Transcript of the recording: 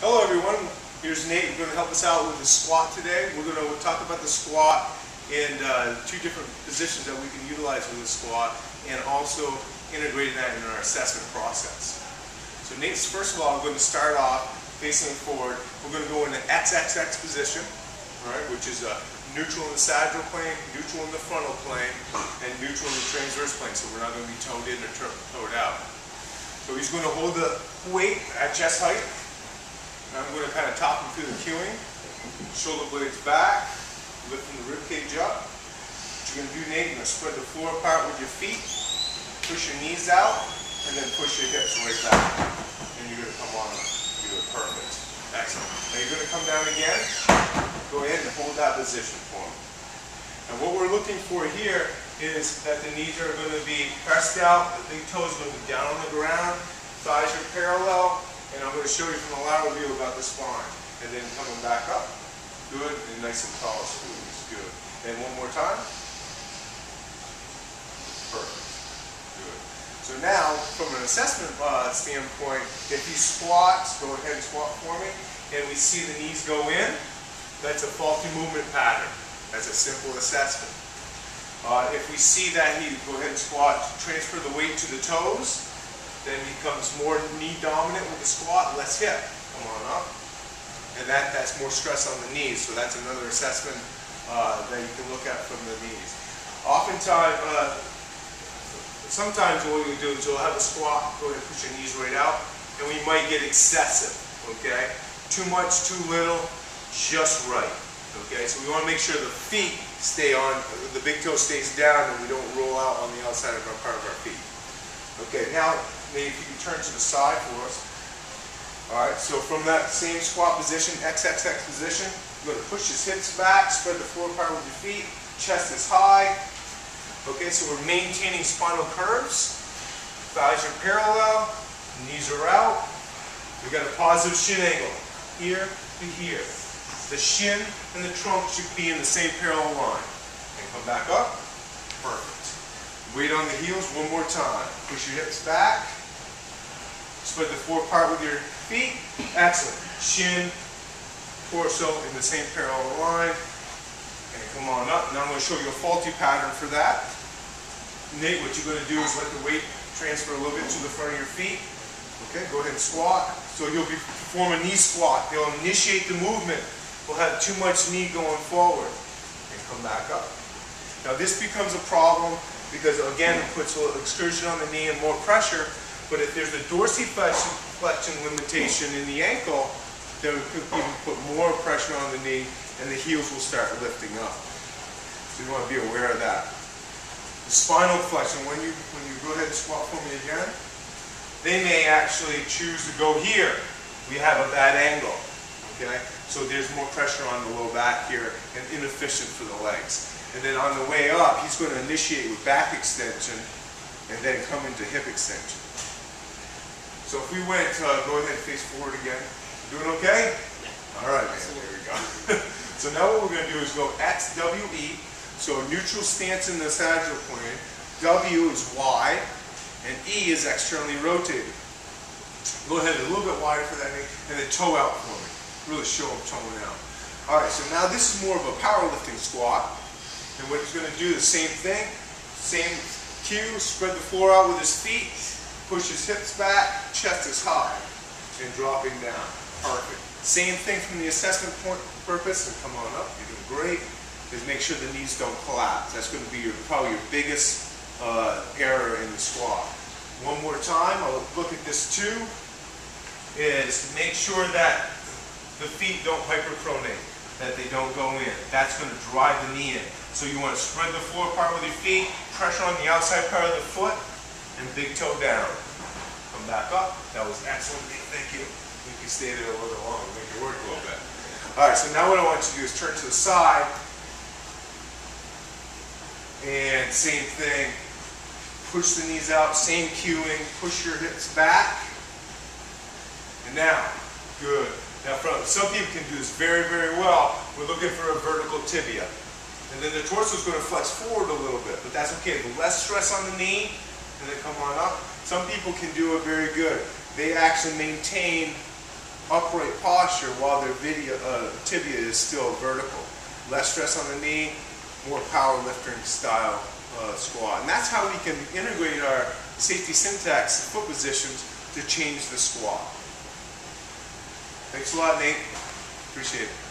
Hello everyone, here's Nate. We're going to help us out with the squat today. We're going to talk about the squat and two different positions that we can utilize with the squat, and also integrating that in our assessment process. So Nate's, first of all, we're going to start off facing forward. We're going to go in the XXX position, right, which is neutral in the sagittal plane, neutral in the frontal plane, and neutral in the transverse plane. So we're not going to be toed in or toed out. So he's going to hold the weight at chest height. I'm going to kind of top him through the cueing, shoulder blades back, lifting the rib cage up. What you're going to do, Nate, you're going to spread the floor apart with your feet, push your knees out, and then push your hips right back. And you're going to come on up. You do it perfect. Excellent. Now you're going to come down again. Go ahead and hold that position for me. And what we're looking for here is that the knees are going to be pressed out, the big toes are going to be down on the ground, thighs are parallel. And I'm going to show you from the lateral view about the spine. And then coming back up. Good. And nice and tall squeeze. Good. And one more time. Perfect. Good. So now, from an assessment standpoint, if he squats, go ahead and squat for me, and we see the knees go in, that's a faulty movement pattern. That's a simple assessment. If we see that he, go ahead and squat, transfer the weight to the toes, then he becomes more knee dominant with the squat, less hip. Come on up. And that's more stress on the knees, so that's another assessment that you can look at from the knees. Oftentimes, sometimes what we'll do is we'll have a squat, go ahead and push your knees right out, and we might get excessive, okay? Too much, too little, just right, okay? So we want to make sure the feet stay on, the big toe stays down, and we don't roll out on the outside of our part of our feet. Okay, now, maybe if you can turn to the side for us. Alright, so from that same squat position, XXX position, you're going to push his hips back, spread the floor apart with your feet, chest is high. Okay, so we're maintaining spinal curves, thighs are parallel, knees are out. We've got a positive shin angle, here to here. The shin and the trunk should be in the same parallel line. And come back up, perfect. Weight on the heels one more time. Push your hips back. Spread the floor apart with your feet. Excellent. Shin, torso in the same parallel line. And come on up. Now I'm going to show you a faulty pattern for that. Nate, what you're going to do is let the weight transfer a little bit to the front of your feet. Okay, go ahead and squat. So you'll perform a knee squat. They'll initiate the movement. We'll have too much knee going forward. And come back up. Now this becomes a problem because, again, it puts a little excursion on the knee and more pressure. But if there's a dorsiflexion limitation in the ankle, then we could even put more pressure on the knee and the heels will start lifting up. So you want to be aware of that. The spinal flexion, when you go ahead and squat for me again, they may actually choose to go here. We have a bad angle. Okay? So there's more pressure on the low back here and inefficient for the legs. And then on the way up, he's going to initiate with back extension and then come into hip extension. So if we went, go ahead and face forward again. Doing okay? All right, man, there we go. So now what we're going to do is go X, W, E. So a neutral stance in the sagittal plane. W is wide, and E is externally rotated. Go ahead a little bit wider for that, and then toe out for me. Really show them toeing out. All right, so now this is more of a powerlifting squat. And what he's going to do, the same thing, same cue, spread the floor out with his feet, push his hips back, chest is high, and dropping down. Perfect. Same thing from the assessment point purpose, and come on up, you're doing great, is make sure the knees don't collapse. That's going to be probably your biggest error in the squat. One more time, I'll look at this too, is make sure that the feet don't hyperpronate, that they don't go in. That's going to drive the knee in. So you want to spread the floor apart with your feet, pressure on the outside part of the foot, and big toe down. Come back up. That was excellent. Thank you. You can stay there a little bit longer, make it work a little bit. All right, so now what I want you to do is turn to the side. And same thing. Push the knees out, same cueing. Push your hips back. And now, good. Now, some people can do this very, very well. We're looking for a vertical tibia. And then the torso is going to flex forward a little bit, but that's okay. The less stress on the knee, and then come on up. Some people can do it very good. They actually maintain upright posture while their tibia is still vertical. Less stress on the knee, more powerlifting style squat. And that's how we can integrate our safety syntax foot positions to change the squat. Thanks a lot, Nate. Appreciate it.